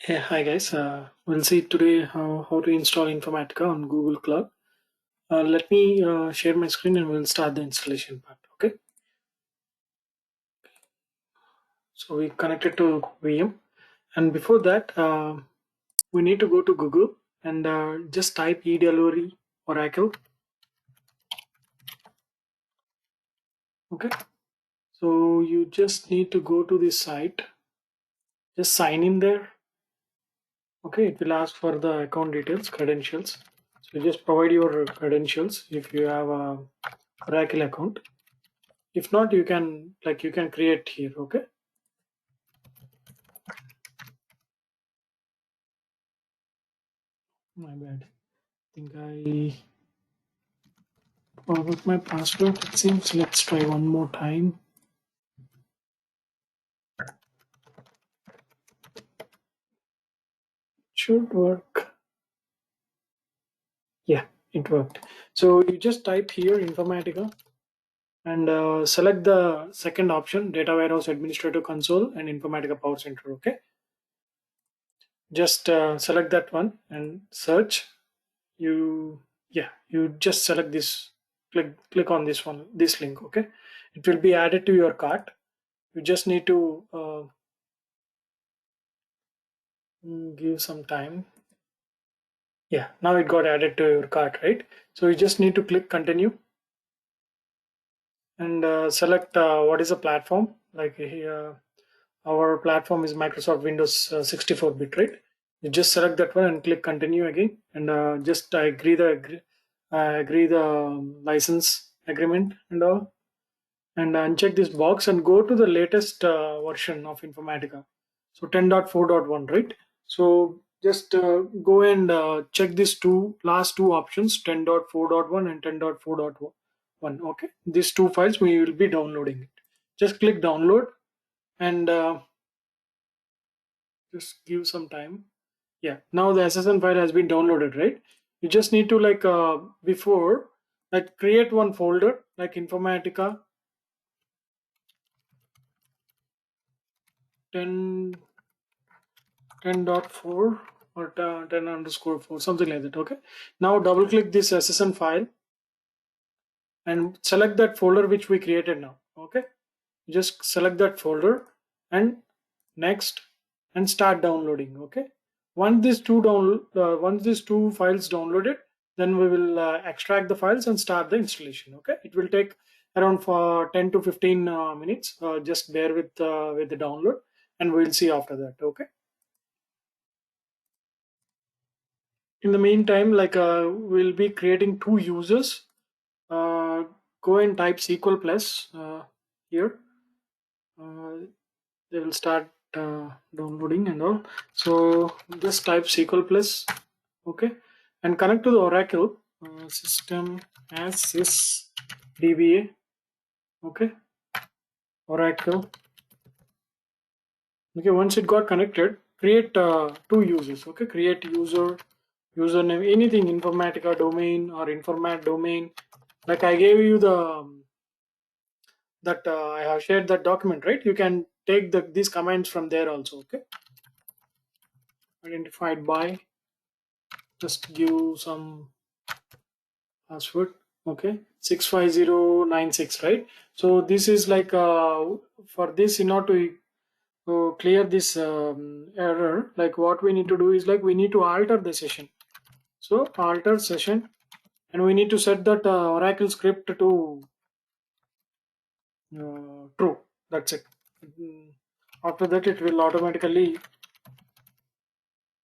Hey, hi guys. We'll see today how to install Informatica on Google Cloud. Let me share my screen and we'll start the installation part. Okay. So we connected to VM, and before that, we need to go to Google and just type EWRE Oracle. Okay. So you just need to go to this site. Just sign in there. Okay. It will ask for the account details, credentials. So just provide your credentials if you have a Oracle account. If not, you can create here. Okay. My bad. I think I forgot my password. It seems. Let's try one more time. Should work. Yeah, it worked. So you just type here Informatica and select the second option, Data Warehouse Administrator Console and Informatica Power Center. Okay. Just select that one and search. You just select this. Click on this one, this link. Okay. It will be added to your cart. You just need to give some time. Yeah, now it got added to your cart, right? So you just need to click continue and select what is the platform. Like here, our platform is Microsoft Windows 64-bit, right? You just select that one and click continue again, and just agree the license agreement and all, and uncheck this box and go to the latest version of Informatica. So 10.4.1, right? So just go and check these last two options, 10.4.1 and 10.4.1. Okay, these two files we will be downloading it. Just click download and just give some time. Yeah, now the SSN file has been downloaded, right? You just need to before, like, create one folder like Informatica 10 10.4 or 10_4, something like that. Okay, now double click this SSN file and select that folder which we created now. Okay, just select that folder and next and start downloading. Okay, once these two files downloaded, then we will extract the files and start the installation. Okay, it will take around for 10 to 15 minutes. Just bear with the download and we'll see after that. Okay. In the meantime, we'll be creating two users. uh, Go and type SQL plus here. They will start downloading and all. So just type SQL plus. Okay, and connect to the Oracle system as sys dba. Okay, Oracle. Okay, once it got connected, create two users. Okay, create username, anything, Informatica domain or Informat domain. Like I gave you the that I have shared that document, right? You can take these commands from there also. Okay, identified by, just give some password. Okay, 65096, right? So this is for this, in order to clear this error, like what we need to do is, like, we need to alter the session. So alter session, and we need to set that Oracle script to true. That's it. Mm, After that, it will automatically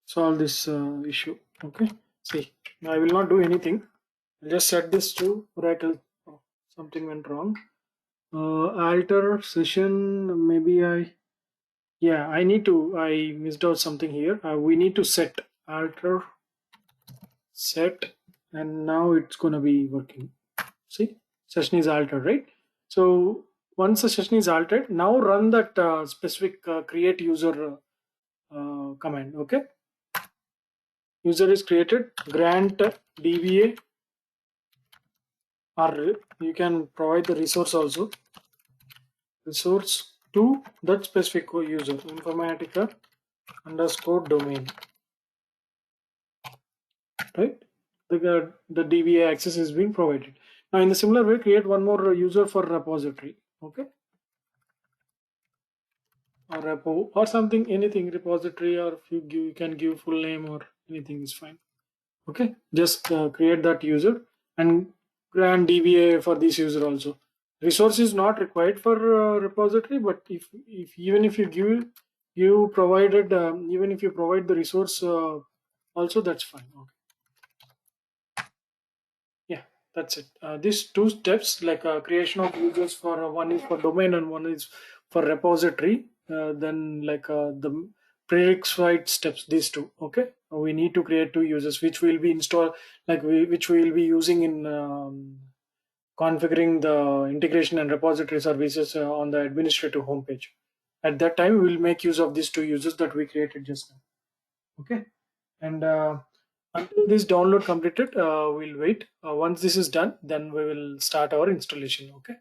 solve this issue. Okay. See, I will not do anything. I'll just set this to Oracle. Oh, something went wrong. Alter session. Maybe yeah, I missed out something here. We need to alter set, and now it's gonna be working. See, session is altered, right? So once the session is altered, now run that specific create user command. Okay, user is created, grant dba, or you can provide the resource also, resource to that specific user, Informatica underscore domain, right? The DBA access is being provided. Now in the similar way, create one more user for repository, okay? Or repo or something, anything repository, or if you can give full name or anything is fine. Okay, just create that user and grant DBA for this user also. Resource is not required for repository, but if even if you give you provided even if you provide the resource also, that's fine. Okay. Yeah, that's it. These two steps, like creation of users for one is for domain and one is for repository. Then like the prerequisite steps, these two. Okay, we need to create two users which will be installed, like which we will be using in configuring the integration and repository services on the administrative homepage. At that time, we will make use of these two users that we created just now. Okay, and until this download completed, we'll wait. Once this is done, then we will start our installation. Okay,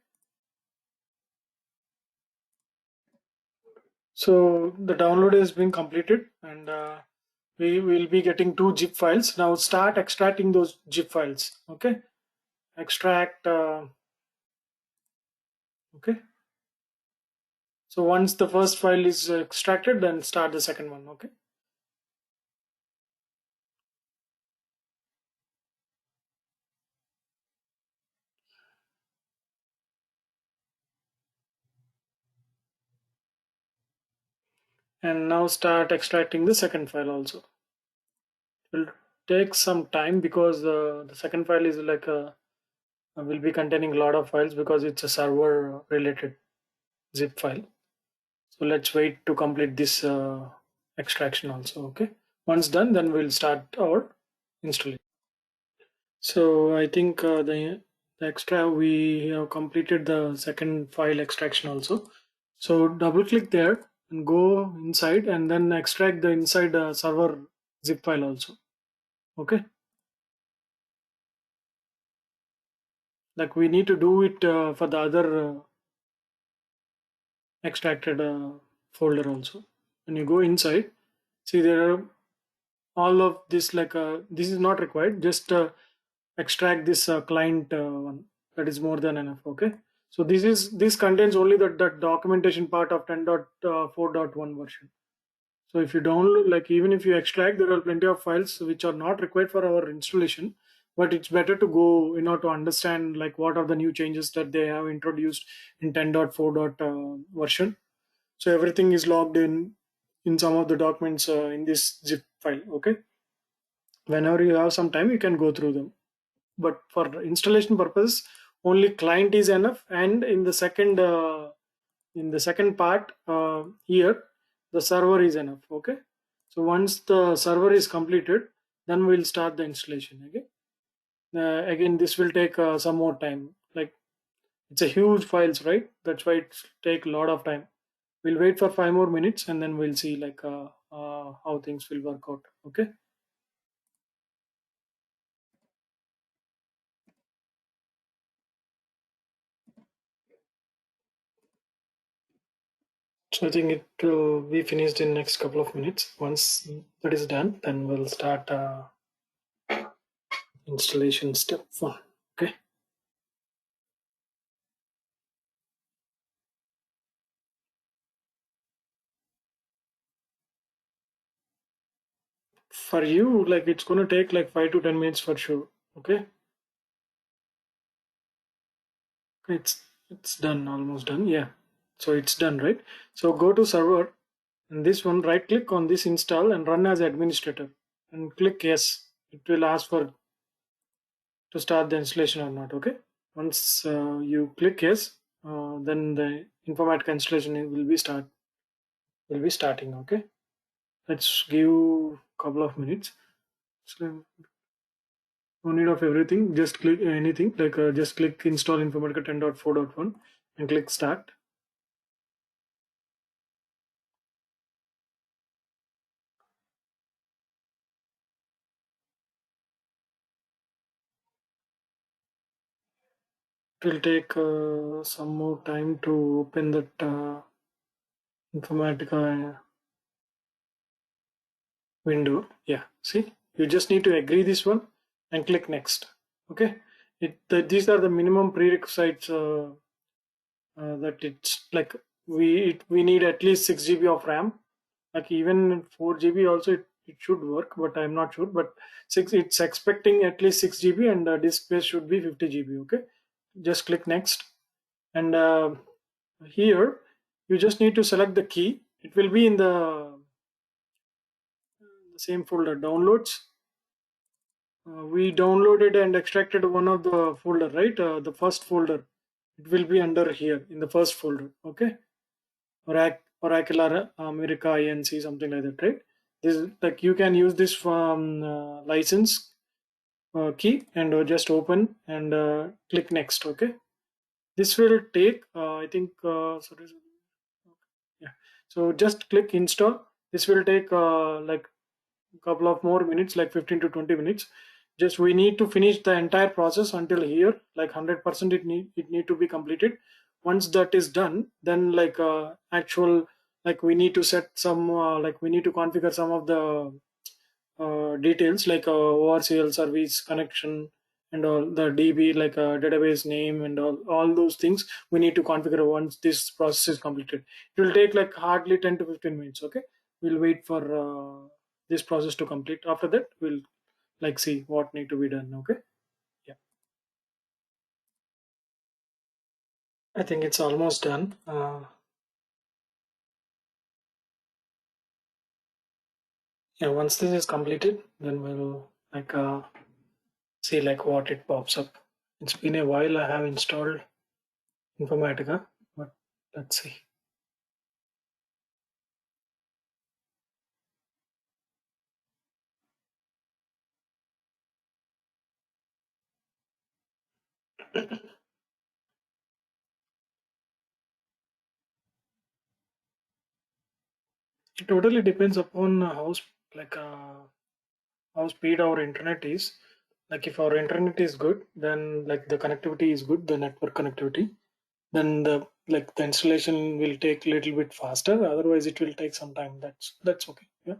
so the download has been completed, and we will be getting two zip files. Now start extracting those zip files. Okay, extract. Okay, so once the first file is extracted, then start the second one. Okay. And now start extracting the second file also. It will take some time because the second file is like a will be containing a lot of files because it's a server related zip file. So let's wait to complete this extraction also. Okay, once done, then we'll start our installation. So I think the extra we have completed the second file extraction also. So double click there and go inside and then extract the inside server zip file also. Okay, like we need to do it for the other extracted folder also. When you go inside, see there are all of this, like this is not required, just extract this client one, that is more than enough. Okay, so this contains only that documentation part of 10.4.1 version. So if you download, like even if you extract, there are plenty of files which are not required for our installation, but it's better to go, to understand like what are the new changes that they have introduced in 10.4 version. So everything is logged in some of the documents in this zip file. Okay, whenever you have some time, you can go through them, but for installation purpose, only client is enough. And in the second part here, the server is enough. Okay, so once the server is completed, then we'll start the installation. Okay, again this will take some more time, like it's a huge files, right? That's why it take a lot of time. We'll wait for 5 more minutes and then we'll see like how things will work out. Okay, so I think it will be finished in next couple of minutes. Once that is done, then we'll start installation step one. Okay, for you, like it's gonna take like 5 to 10 minutes for sure. Okay, it's done, almost done. Yeah, so it's done, right? So go to server and this one, right click on this install and run as administrator and click yes. It will ask for to start the installation or not. Okay, once you click yes, then the Informatica installation will be starting. Okay, let's give couple of minutes. So no need of everything, just click anything, like just click install Informatica 10.4.1 and click start. It will take some more time to open that Informatica window. Yeah, see, you just need to agree this one and click next. Okay, these are the minimum prerequisites that it's like we need at least 6 GB of RAM. Like even 4 GB also it should work, but I'm not sure. But it's expecting at least 6 GB, and the disk space should be 50 GB. Okay, just click next, and here you just need to select the key. It will be in the same folder, downloads. We downloaded and extracted one of the folder, right? The first folder. It will be under here in the first folder. Okay, Oracle or America INC, something like that, right? This is like you can use this from license key and just open and click next. Okay, this will take I think yeah. So just click install. This will take like couple of more minutes, like 15 to 20 minutes. Just we need to finish the entire process until here, like 100% it need to be completed. Once that is done, then like actual, like we need to set some like we need to configure some of the details, like ORCL service connection and all the DB, like database name and all those things we need to configure once this process is completed. It will take like hardly 10 to 15 minutes. Okay, we'll wait for this process to complete. After that, we'll like see what need to be done. Okay, yeah, I think it's almost done. Yeah, once this is completed, then we'll like see like what it pops up. It's been a while I have installed Informatica, but let's see. It totally depends upon like how speed our internet is. Like if our internet is good, then like the connectivity is good, the network connectivity, then the installation will take a little bit faster. Otherwise, it will take some time. That's okay. Yeah.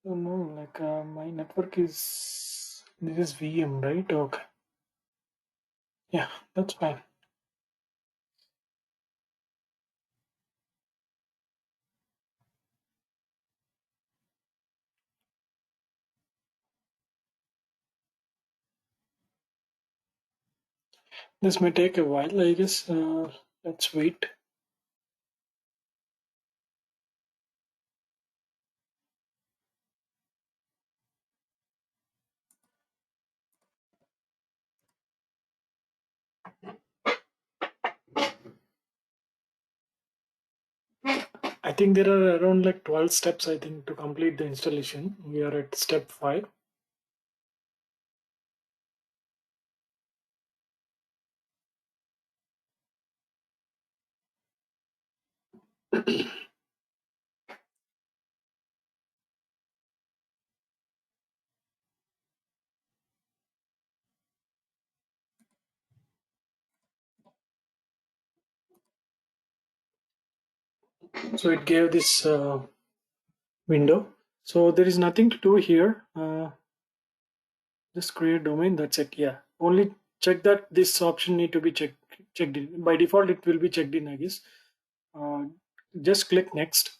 Oh no, like my network is this is VM, right? Okay. Yeah, that's fine. This may take a while, I guess. Let's wait. I think there are around like 12 steps, I think, to complete the installation. We are at step 5. So it gave this window. So there is nothing to do here. Just create domain. That's it. Yeah. Only check that this option need to be checked in. By default, it will be checked in, I guess. Uh, just click next.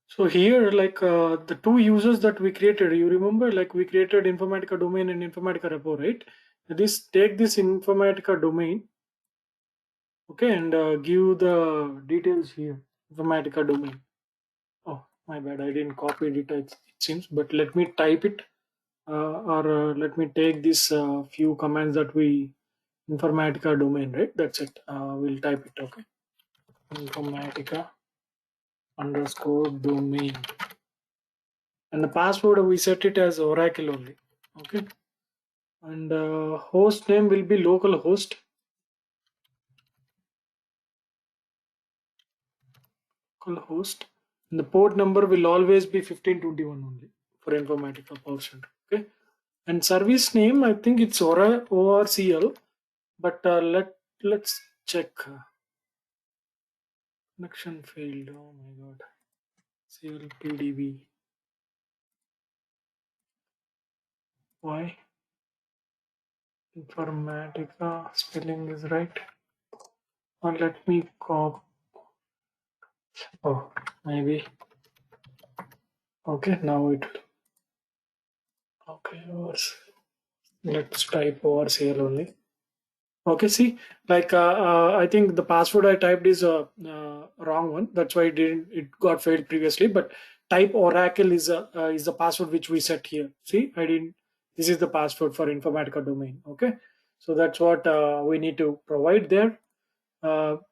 So here, like the two users that we created, you remember, like we created Informatica domain and Informatica repo, right? This take this Informatica domain, okay, and give the details here. Informatica domain. Oh, my bad, I didn't copy it seems, but let me type it, or let me take this few commands that we Informatica domain, right? That's it. We'll type it, okay. Informatica underscore domain, and the password we set it as Oracle only, okay. And host name will be local host. And the port number will always be 1521 only for Informatica Power Center. Okay. And service name, I think it's ORCL, but let's check. Connection failed. Oh my god. CLPDB. Why? Informatica spelling is right. Or let me copy. Oh, maybe. Okay, now it. Okay, let's type ORCL only. Okay, see, like I think the password I typed is a wrong one. That's why it got failed previously. But type Oracle is the password which we set here. See, I didn't. This is the password for Informatica domain. Okay, so that's what we need to provide there.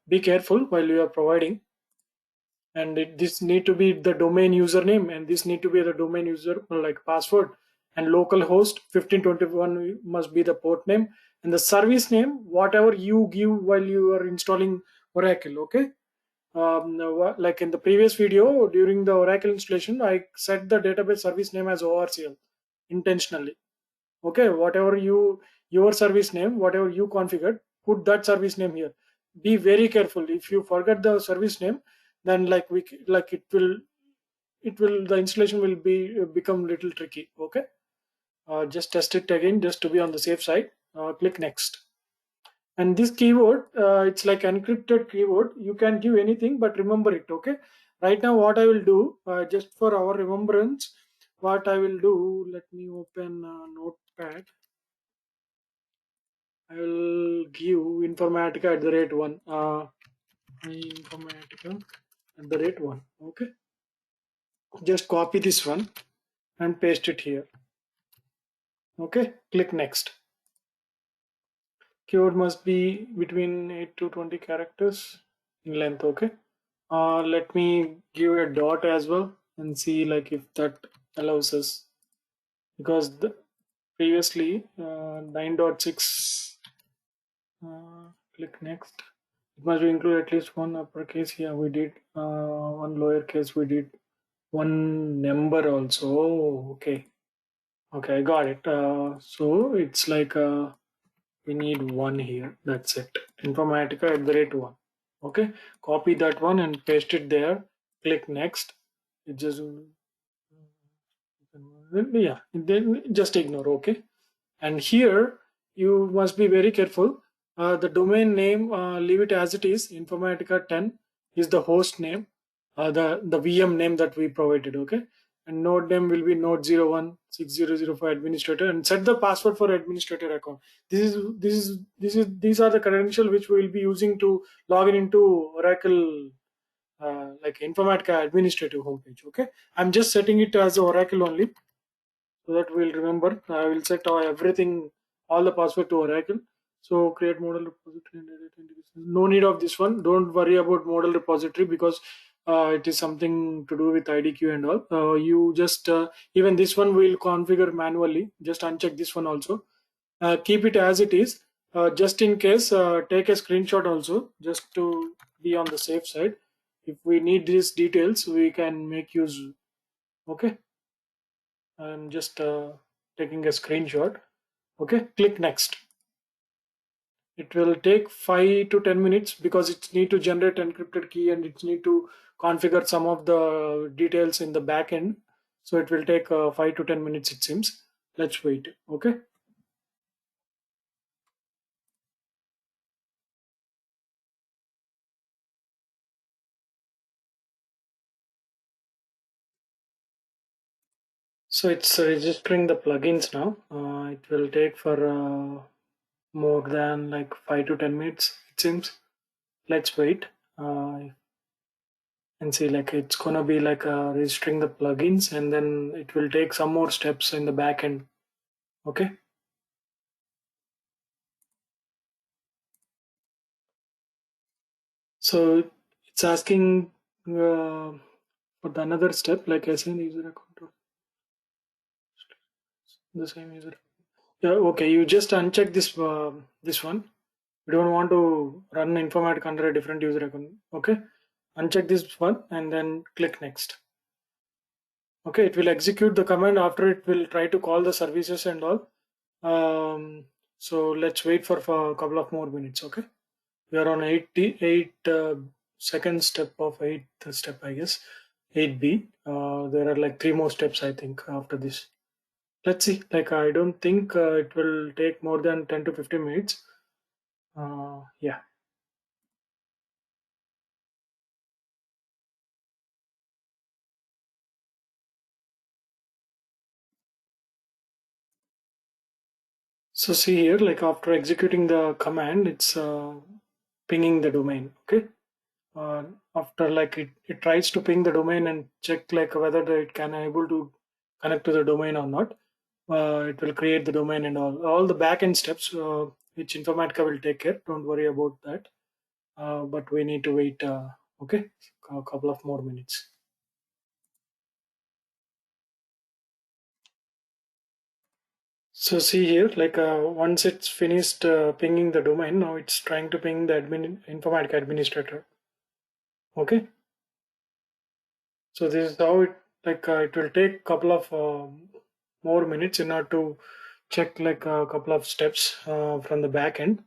Be careful while you are providing, and this need to be the domain username, and this need to be the domain user like password, and local host 1521 must be the port name, and the service name whatever you give while you are installing Oracle. Okay. Like in the previous video during the Oracle installation, I set the database service name as ORCL intentionally. Okay, whatever your service name, whatever you configured, put that service name here. Be very careful. If you forget the service name, then like it will the installation will become little tricky. Okay. Just test it again just to be on the safe side. Click next. And this keyword, it's like encrypted keyword. You can give anything, but remember it. Okay. Right now what I will do, just for our remembrance, what I will do, let me open notepad. I will give Informatica at the rate 1. Informatica at the rate 1. Okay. Just copy this one and paste it here. Okay. Click next. Keyword must be between 8 to 20 characters in length. Okay. Let me give a dot as well and see like if that allows us, because previously 9.6. Click next. It must include at least one uppercase. Here we did one lowercase. We did one number also. Oh, okay. Okay, I got it. So it's like we need one here. That's it. Informatica at the rate 1. Okay. Copy that one and paste it there. Click next. It just yeah. Then just ignore. Okay. And here you must be very careful. The domain name, leave it as it is. Informatica 10 is the host name, the VM name that we provided. Okay, and node name will be node 016005 administrator, and set the password for administrator account. These are the credentials which we will be using to log in into Oracle. Like Informatica administrative homepage. Okay, I'm just setting it as Oracle only, so that we'll remember. I will set everything, all the password to Oracle. So create model repository and edit integration. No need of this one. Don't worry about model repository, because it is something to do with IDQ and all. You just even this one will configure manually. Just uncheck this one also. Keep it as it is. Just in case, take a screenshot also, just to be on the safe side. If we need these details, we can make use. Okay. I'm just taking a screenshot. Okay, click next. It will take 5 to 10 minutes because it need to generate encrypted key and it need to configure some of the details in the back end. So it will take 5 to 10 minutes, it seems. Let's wait. Okay. So it's registering the plugins now. It will take for more than like 5 to 10 minutes, it seems. Let's wait. And see, like it's gonna be like registering the plugins, and then it will take some more steps in the back end. Okay. So it's asking for the another step, like assign user account to the same user. Yeah. Okay. You just uncheck this one. We don't want to run Informatica under a different user account. Okay. uncheck this one and then click next. Okay, it will execute the command. After it will try to call the services and all. So let's wait for a couple of more minutes. Okay, we are on 88 second step of 8th step, I guess. 8b. There are like 3 more steps, I think, after this. Let's see. Like, I don't think it will take more than 10 to 15 minutes. Yeah. So see here, like after executing the command, it's pinging the domain. Okay. uh, After like it tries to ping the domain and check like whether it can able to connect to the domain or not. It will create the domain and all the backend steps, which Informatica will take care. Don't worry about that. But we need to wait. Okay, a couple of more minutes. So see here, like once it's finished pinging the domain, now it's trying to ping the Informatica administrator. Okay, so this is how it will take couple of more minutes in order to check like a couple of steps from the back end,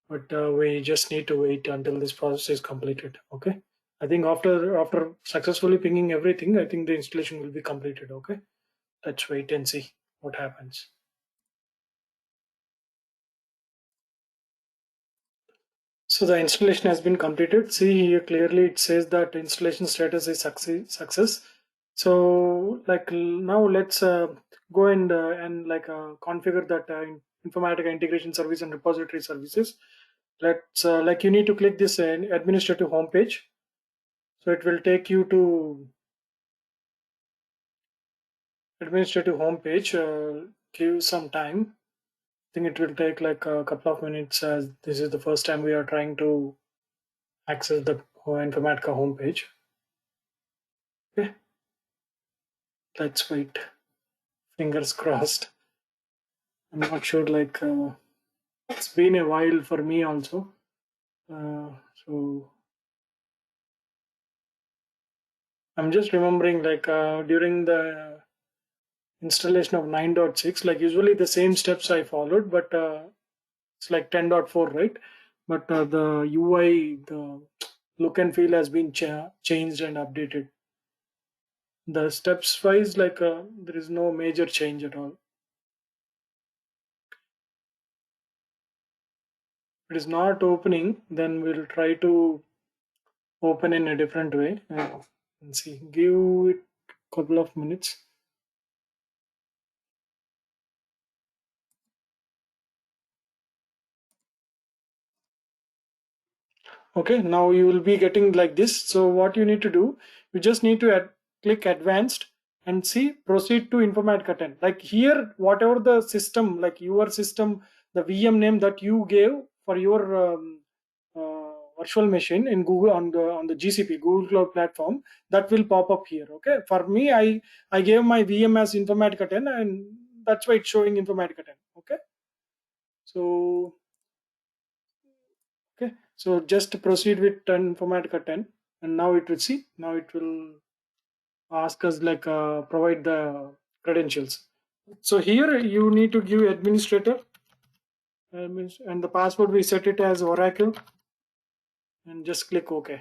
but we just need to wait until this process is completed. Okay, I think after successfully pinging everything, I think the installation will be completed. Okay, let's wait and see what happens. So the installation has been completed. See here clearly it says that installation status is success. So like now let's go and like configure that Informatica integration service and repository services. Let's like you need to click this administrative homepage. So it will take you to administrative homepage. Give some time. I think it will take like a couple of minutes as this is the first time we are trying to access the Informatica homepage. Okay, let's wait. Fingers crossed. I'm not sure. Like it's been a while for me also. So I'm just remembering like during the installation of 9.6, like usually the same steps I followed, but it's like 10.4, right? But the UI, the look and feel has been changed and updated. The steps wise, like there is no major change at all. If it is not opening, then we'll try to open in a different way and see. Give it a couple of minutes. Okay, now you will be getting like this. So what you need to do, you just need to click advanced and see proceed to Informatica 10. Like here, whatever the system, like your system, the VM name that you gave for your virtual machine in Google on the GCP Google Cloud Platform, that will pop up here. Okay, for me, I gave my VM as Informatica 10, and that's why it's showing Informatica 10. Okay, so okay, so just proceed with 10 Informatica 10, and now it will see. Now it will ask us like provide the credentials. So here you need to give administrator, and the password we set it as Oracle, and just click OK.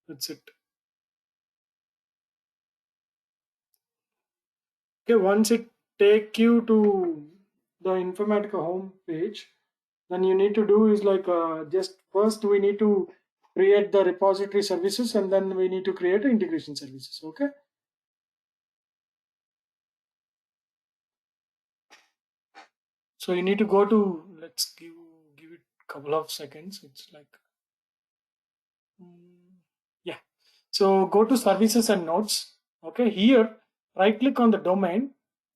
That's it. Okay, once it take you to the Informatica home page, then you need to do is like just first we need to create the repository services, and then we need to create integration services. Okay. So you need to go to, let's give it a couple of seconds. It's like yeah. So go to services and nodes. Okay, here right click on the domain,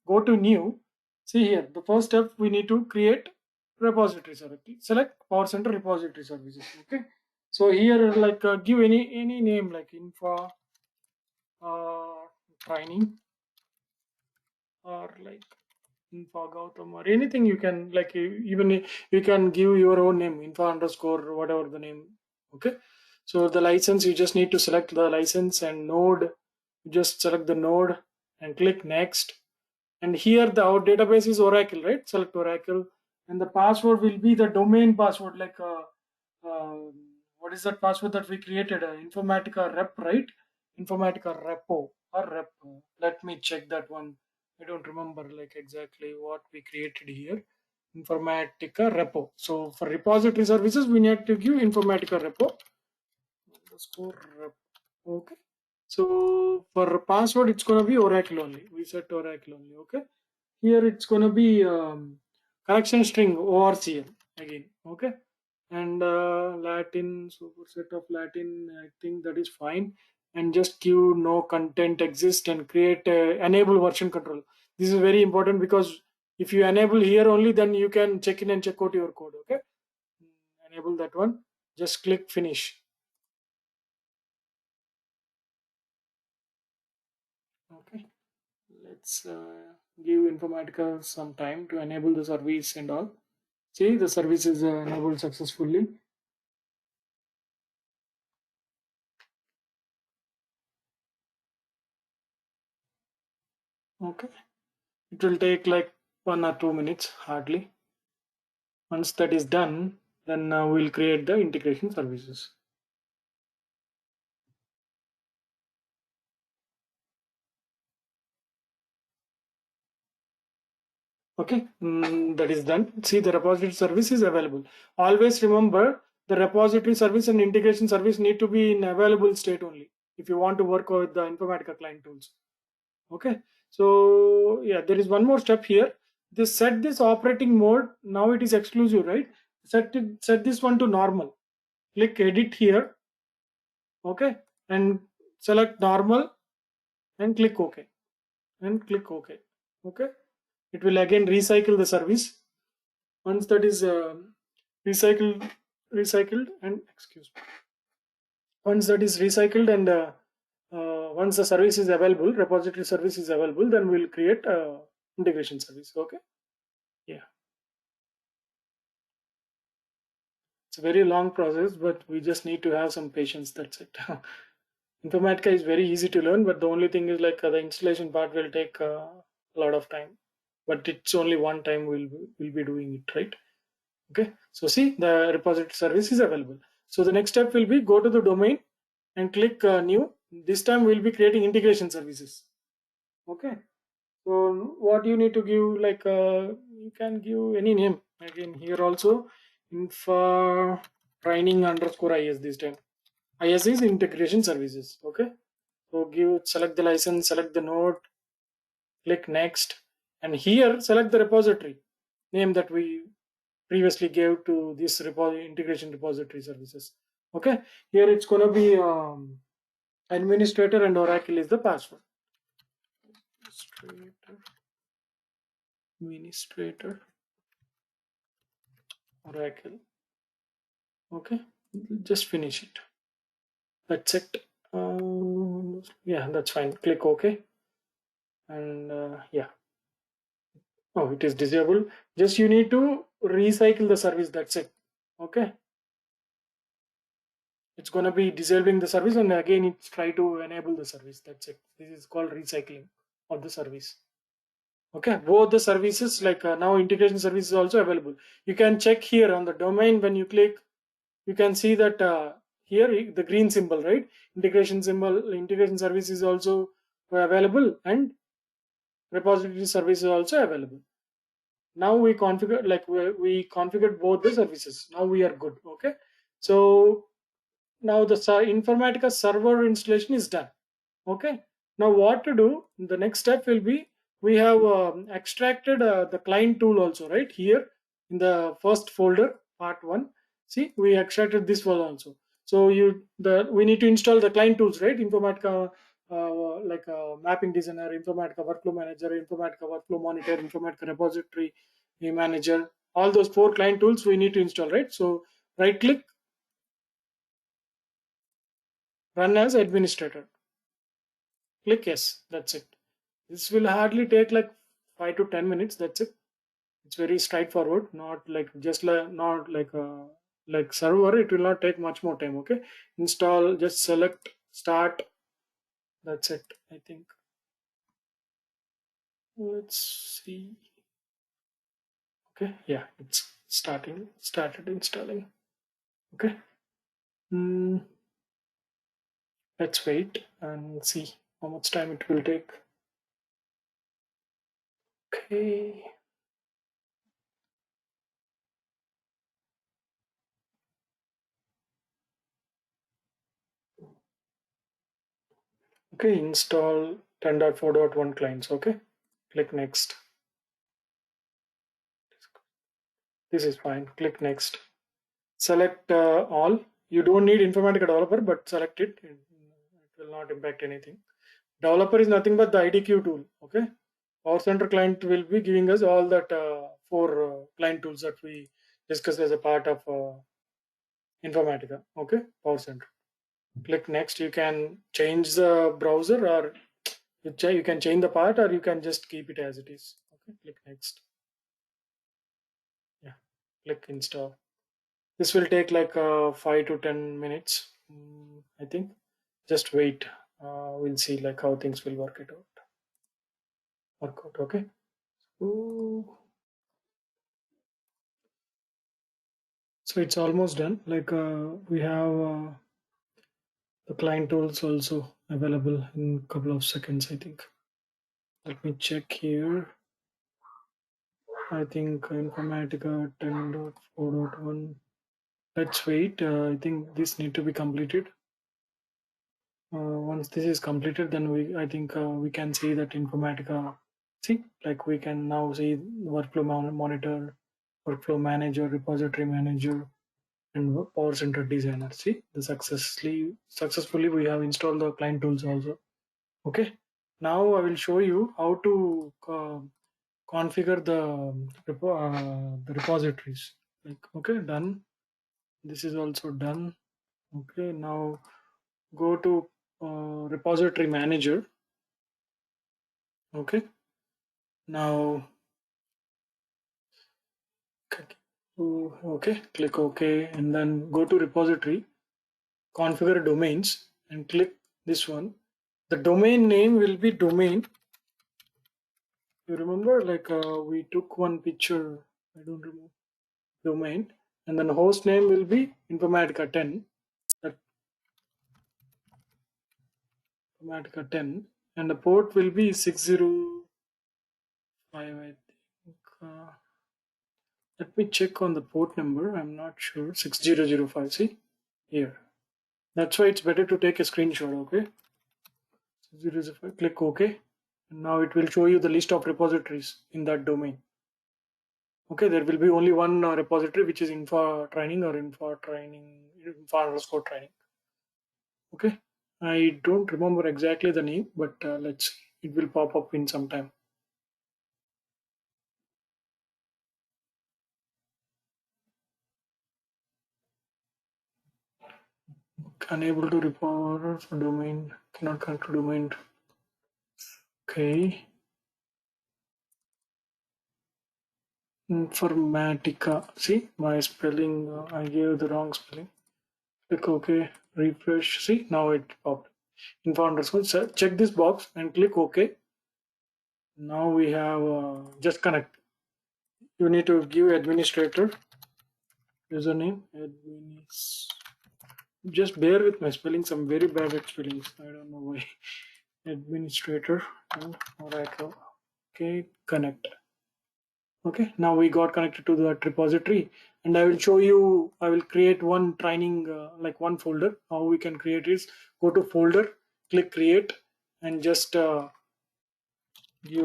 go to new. See here, the first step we need to create repository service. Select Power Center repository services. Okay. So here like give any name like info training, or like info Gautam, or anything you can like even you can give your own name info underscore whatever the name. Okay, So the license, you just need to select the license, and node, you just select the node and click next. And here our database is Oracle, right? Select Oracle, and the password will be the domain password, like uh, what is that password that we created? Informatica rep, right? Informatica repo or rep. Let me check that one. I don't remember like exactly what we created here. Informatica repo. So for repository services, we need to give Informatica repo underscore rep. Okay. So for password, it's gonna be Oracle only. We set Oracle only. Okay. Here it's gonna be correction string ORCL again. Okay. And Latin, superset of Latin, I think that is fine. And just give no content exist and create enable version control. This is very important because if you enable here only, then you can check in and check out your code. Okay. Enable that one. Just click finish. Okay. Let's give Informatica some time to enable the service and all. See, the service is enabled successfully. Okay. It will take like 1 or 2 minutes hardly. Once that is done, then we'll create the integration services. Okay, that is done. See, the repository service is available. Always remember, the repository service and integration service need to be in available state only if you want to work with the Informatica client tools. Okay, so yeah, there is one more step here. This set this operating mode. Now it is exclusive, right? Set this one to normal. Click edit here. Okay, and select normal and click OK and click OK. Okay, it will again recycle the service. Once that is recycled and excuse me, once that is recycled and once the service is available, repository service is available, then we'll create integration service. Okay, yeah, it's a very long process, but we just need to have some patience. That's it. Informatica is very easy to learn, but the only thing is like the installation part will take a lot of time. But it's only one time we'll be doing it, right? Okay, so see, the repository service is available. So the next step will be go to the domain and click new. This time we'll be creating integration services. Okay, so what you need to give, like you can give any name. Again here also info training underscore is this time. IS is integration services. Okay, so select the license, select the node, click next, and here select the repository name that we previously gave to this integration repository services. Okay, here it's going to be administrator and Oracle is the password. Administrator Oracle. Okay, just finish it. That's it. Yeah, that's fine. Click OK, and yeah. Oh, it is disabled. Just you need to recycle the service. That's it. Okay. It's going to be disabling the service, and again it's try to enable the service. That's it. This is called recycling of the service. Okay, both the services, like now integration service is also available. You can check here on the domain. When you click, you can see that here the green symbol, right? Integration symbol, integration service is also available, and repository service is also available. Now we configure, like we configured both the services. Now we are good. Okay, so now the Informatica server installation is done. Okay, now what to do, the next step will be, we have extracted the client tool also, right? Here in the first folder, part 1, see, we extracted this one also. So we need to install the client tools, right? Informatica like mapping designer, Informatica workflow manager, Informatica workflow monitor, Informatica repository manager, all those 4 client tools we need to install, right? So right click, run as administrator, click yes. That's it. This will hardly take like 5 to 10 minutes. That's it. It's very straightforward, not like not like like server, it will not take much more time. Okay, install, just select start. That's it, I think. Let's see. Okay, yeah, it's started installing. Okay. Hmm. Let's wait and see how much time it will take. Okay. Okay, install 10.4.1 clients. Okay, click next. This is fine. Click next. Select all. You don't need Informatica developer, but select it. It will not impact anything. Developer is nothing but the IDQ tool. Okay, Power Center client will be giving us all that four client tools that we discussed as a part of Informatica. Okay, Power Center. Click next. You can change the browser, or you can change the part, or you can just keep it as it is. Okay, click next. Yeah, click install. This will take like 5 to 10 minutes, I think. Just wait. We'll see like how things will work out. Okay. Ooh. So it's almost done. Like we have the client tools also available in a couple of seconds, I think. Let me check here. I think Informatica 10.4.1. Let's wait. I think this need to be completed. Once this is completed, then I think we can see that Informatica. See, like we can now see workflow monitor, workflow manager, repository manager, and Power Center designer. See, the successfully we have installed the client tools also. Okay. Now I will show you how to configure the repositories. Like, okay, done. This is also done. Okay, now go to repository manager. Okay, now okay, click OK, and then go to repository, configure domains, and click this one. The domain name will be domain. You remember, like we took one picture. I don't remember domain, and then host name will be Informatica 10. That Informatica 10, and the port will be 605. I think. Let me check on the port number. I'm not sure. 6005. See here. That's why it's better to take a screenshot. Okay. 6005. Click OK. And now it will show you the list of repositories in that domain. Okay, there will be only one repository, which is info training or info underscore training. Okay, I don't remember exactly the name, but let's see. It will pop up in some time. Unable to report for domain, cannot connect to domain. Okay. Informatica. See, my spelling, I gave the wrong spelling. Click OK, refresh. See, now it popped. Info underscore. Check this box and click OK. Now we have just connect. You need to give administrator username. Just bear with my spelling. Some very bad at spellings. I don't know why. Administrator and Oracle. Okay, connect. Okay, now we got connected to that repository, and I will show you. I will create one training, like one folder. How we can create is go to folder, click create, and just give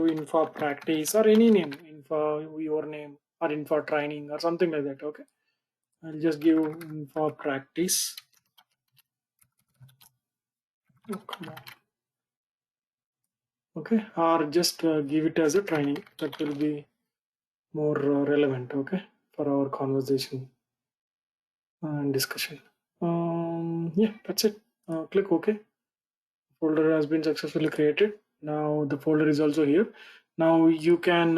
info practice or any name, info your name or info training or something like that. Okay, I'll just give info practice. Oh, come on. Okay, or just give it as a training. That will be more relevant. Okay, for our conversation and discussion. Yeah, that's it. Click OK. Folder has been successfully created. Now the folder is also here. Now you can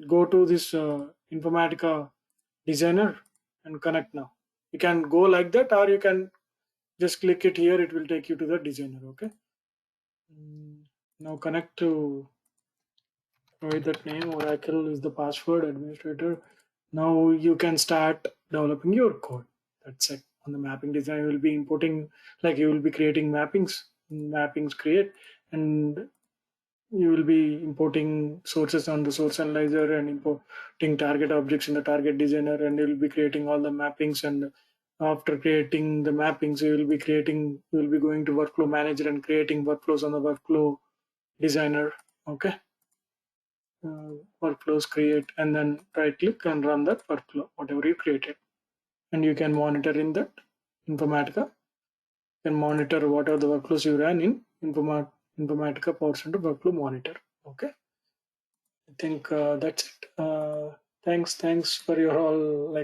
go to this Informatica designer and connect now. You can go like that, or you can just click it here. It will take you to the designer. Okay. Now connect to provide that name. Oracle is the password administrator. Now you can start developing your code. That's it. On the mapping design, you will be importing, like you will be creating mappings create, and you will be importing sources on the source analyzer and importing target objects in the target designer, and you will be creating all the mappings. And after creating the mappings, you will be going to workflow manager and creating workflows on the workflow designer. Okay. Workflows create, and then right click and run that workflow, whatever you created. And you can monitor in that Informatica. You can monitor what are the workflows you ran in Informatica Power Center Workflow Monitor. Okay. I think that's it. Thanks for your all.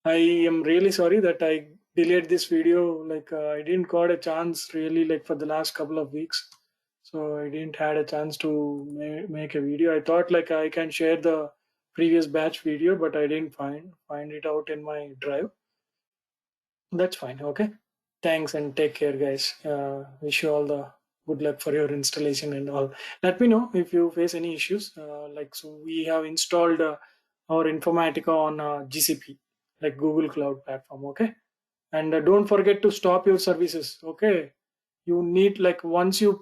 I am really sorry that I delayed this video. I didn't got a chance really for the last couple of weeks, so I didn't had a chance to make a video. I thought I can share the previous batch video, but I didn't find it out in my drive. That's fine. Okay. Thanks and take care, guys. Wish you all the good luck for your installation and all. Let me know if you face any issues. So we have installed our Informatica on GCP, like Google Cloud Platform. Okay, and don't forget to stop your services. Okay, you need once you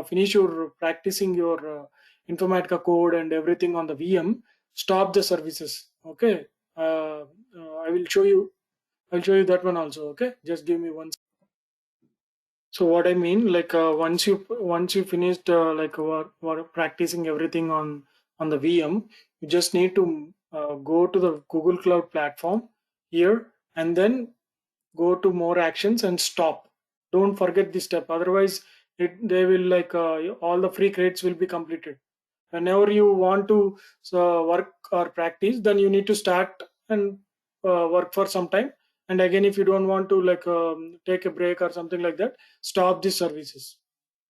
finish your practicing your Informatica code and everything on the VM, stop the services. Okay, I will show you. I'll show you that one also. Okay, just give me one. So what I mean, once you finished practicing everything on the VM, you just need to go to the Google Cloud Platform here, and then go to more actions and stop. Don't forget this step. Otherwise, they will all the free credits will be completed. Whenever you want to work or practice, then you need to start and work for some time. And again, if you don't want to take a break or something like that, stop the services.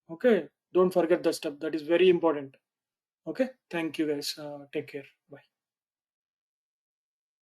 Okay, don't forget that step. That is very important. Okay, thank you guys. Take care.